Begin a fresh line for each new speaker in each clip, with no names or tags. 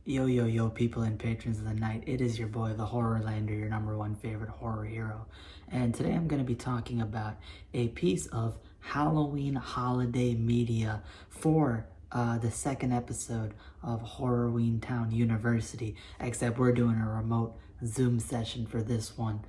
Yo, yo, yo, people and patrons of the night. It is your boy, the Horrorlander, your number one favorite horror hero. And today I'm going to be talking about a piece of Halloween holiday media for the second episode of Horrorween Town University. Except we're doing a remote Zoom session for this one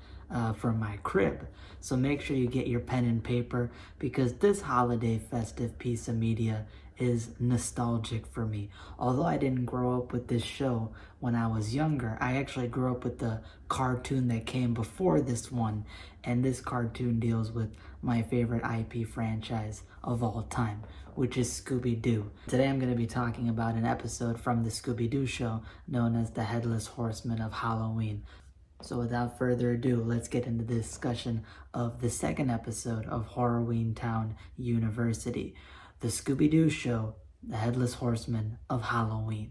from my crib. So make sure you get your pen and paper because this holiday festive piece of media is nostalgic for me. Although I didn't grow up with this show when I was younger, I actually grew up with the cartoon that came before this one, and this cartoon deals with my favorite IP franchise of all time, which is Scooby Doo. Today I'm going to be talking about an episode from the Scooby Doo Show known as the Headless Horseman of Halloween. So without further ado, let's get into the discussion of the second episode of Horrorween Town University, the Scooby Doo Show, the Headless Horseman of Halloween.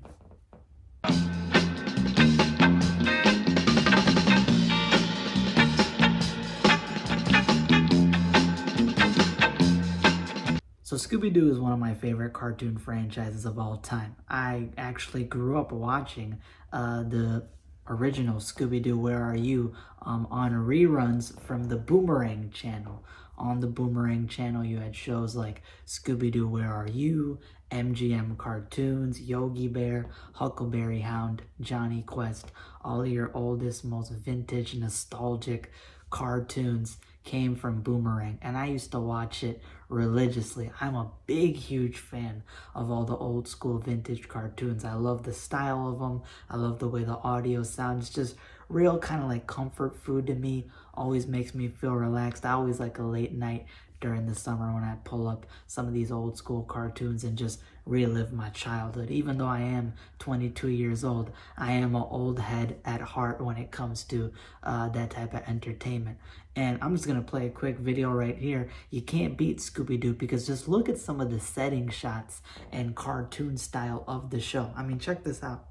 So Scooby Doo is one of my favorite cartoon franchises of all time. I actually grew up watching the original Scooby Doo Where Are You on reruns from the Boomerang channel. On the Boomerang channel, you had shows like Scooby Doo Where Are You, MGM Cartoons, Yogi Bear, Huckleberry Hound, Johnny Quest. All of your oldest, most vintage, nostalgic cartoons came from Boomerang, and I used to watch it religiously. I'm a big, huge fan of all the old school vintage cartoons. I love the style of them. I love the way the audio sounds. It's just real kind of like comfort food to me. Always makes me feel relaxed. I always like a late night during the summer when I pull up some of these old school cartoons and just relive my childhood. Even though I am 22 years old, I am an old head at heart when it comes to that type of entertainment. And I'm just going to play a quick video right here. You can't beat Scooby-Doo because just look at some of the setting shots and cartoon style of the show. I mean, check this out.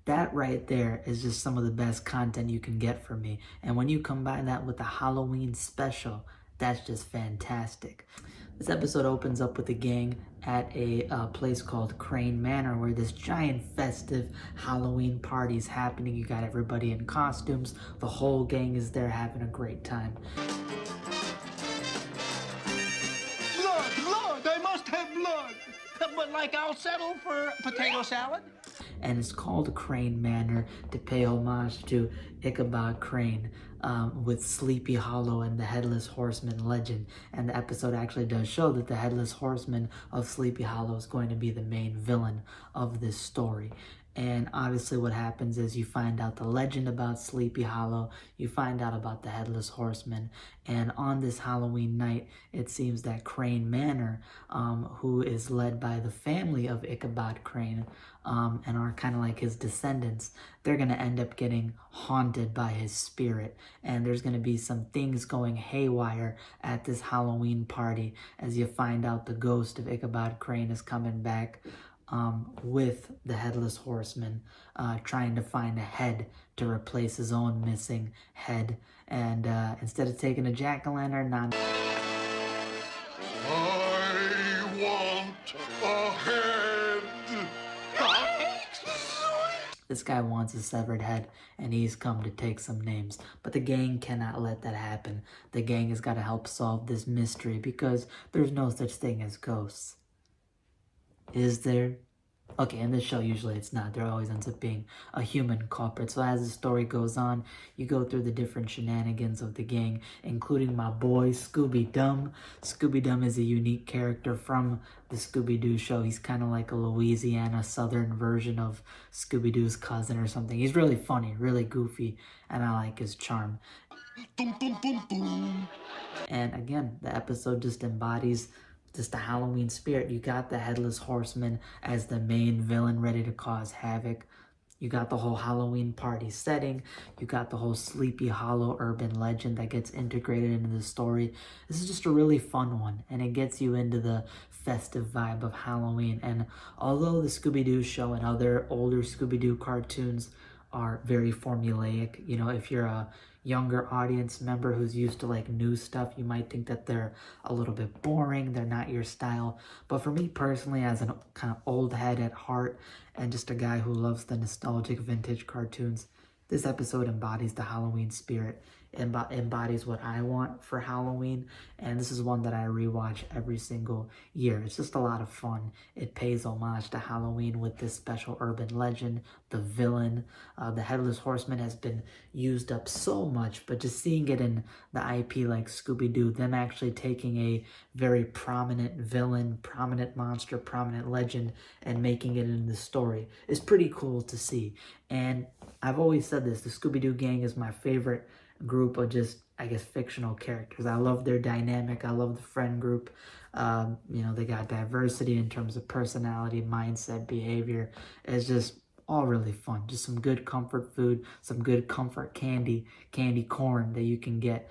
That right there is just some of the best content you can get from me. And when you combine that with the Halloween special, that's just fantastic. This episode opens up with the gang at a place called Crane Manor where this giant festive Halloween party is happening. You got everybody in costumes. The whole gang is there having a great time.
Blood! I must have blood! But like I'll settle for potato salad?
And it's called Crane Manor to pay homage to Ichabod Crane with Sleepy Hollow and the Headless Horseman legend. And the episode actually does show that the Headless Horseman of Sleepy Hollow is going to be the main villain of this story. And obviously what happens is you find out the legend about Sleepy Hollow, you find out about the Headless Horseman, and on this Halloween night, it seems that Crane Manor, who is led by the family of Ichabod Crane, and are kind of like his descendants, they're going to end up getting haunted by his spirit. And there's going to be some things going haywire at this Halloween party as you find out the ghost of Ichabod Crane is coming back with the Headless Horseman, trying to find a head to replace his own missing head. And instead of taking a jack-o'-lantern,
I want a head!
this guy wants a severed head, and he's come to take some names. But the gang cannot let that happen. The gang has got to help solve this mystery because there's no such thing as ghosts. Is there? Okay, in this show, usually it's not. There always ends up being a human culprit. So as the story goes on, you go through the different shenanigans of the gang, including my boy, Scooby Dum. Scooby Dum is a unique character from the Scooby Doo Show. He's kind of like a Louisiana Southern version of Scooby Doo's cousin or something. He's really funny, really goofy, and I like his charm.
Dum, dum, dum, dum.
And again, the episode just embodies just the Halloween spirit. You got the Headless Horseman as the main villain ready to cause havoc. You got the whole Halloween party setting. You got the whole Sleepy Hollow urban legend that gets integrated into the story. This is just a really fun one, and it gets you into the festive vibe of Halloween. And although the Scooby Doo Show and other older Scooby Doo cartoons are very formulaic. You know, if you're a younger audience member who's used to like new stuff, you might think that they're a little bit boring, they're not your style. But for me personally, as an kind of old head at heart and just a guy who loves the nostalgic vintage cartoons, this episode embodies the Halloween spirit, embodies what I want for Halloween, and this is one that I rewatch every single year. It's just a lot of fun. It pays homage to Halloween with this special urban legend, the villain. The Headless Horseman has been used up so much, but just seeing it in the IP like Scooby Doo, them actually taking a very prominent villain, prominent monster, prominent legend, and making it in the story is pretty cool to see. And I've always said this, the Scooby Doo gang is my favorite group of just, I guess, fictional characters. I love their dynamic. I love the friend group. You know, they got diversity in terms of personality, mindset, behavior. It's just all really fun. Just some good comfort food, some good comfort candy corn that you can get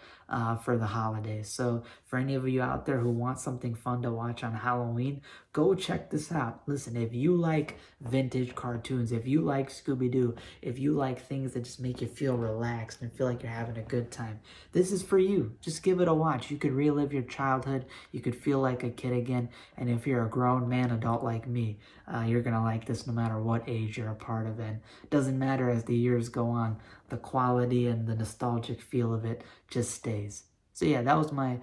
for the holidays. So for any of you out there who want something fun to watch on Halloween, go check this out. Listen, if you like vintage cartoons, if you like Scooby-Doo, if you like things that just make you feel relaxed and feel like you're having a good time, this is for you. Just give it a watch. You could relive your childhood. You could feel like a kid again. And if you're a grown man, adult like me, you're going to like this no matter what age you're a part of. And it doesn't matter as the years go on, the quality and the nostalgic feel of it just stays. So yeah, that was my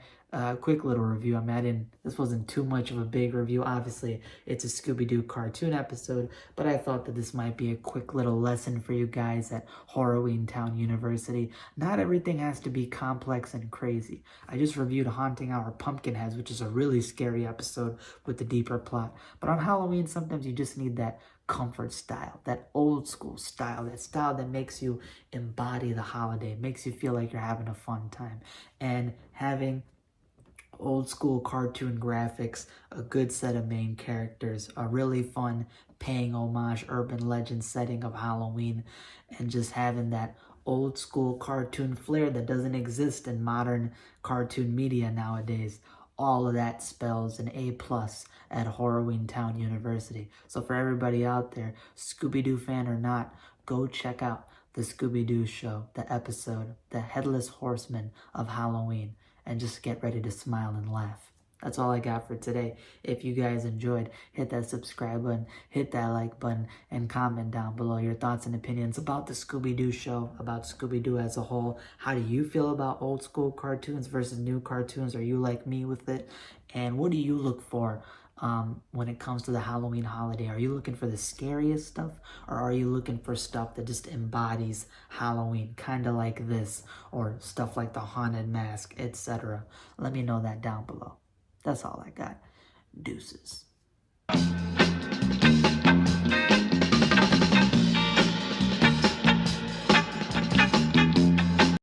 quick little review. I mean, this wasn't too much of a big review. Obviously, it's a Scooby-Doo cartoon episode, but I thought that this might be a quick little lesson for you guys at Horrorween Town University. Not everything has to be complex and crazy. I just reviewed Haunting Our Pumpkinheads, which is a really scary episode with the deeper plot. But on Halloween, sometimes you just need that comfort style, that old school style, that style that makes you embody the holiday, makes you feel like you're having a fun time. And having old school cartoon graphics, a good set of main characters, a really fun paying homage urban legend setting of Halloween, and just having that old school cartoon flair that doesn't exist in modern cartoon media nowadays. All of that spells an A+ at Horrorween Town University. So for everybody out there, Scooby-Doo fan or not, go check out the Scooby Doo Show, the episode, the Headless Horseman of Halloween, and just get ready to smile and laugh. That's all I got for today. If you guys enjoyed, hit that subscribe button, hit that like button, and comment down below your thoughts and opinions about the Scooby Doo Show, about Scooby Doo as a whole. How do you feel about old school cartoons versus new cartoons? Are you like me with it? And what do you look for when it comes to the Halloween holiday? Are you looking for the scariest stuff, or are you looking for stuff that just embodies Halloween, kind of like this, or stuff like the haunted mask, etc.? Let me know that down below. That's all I got. Deuces.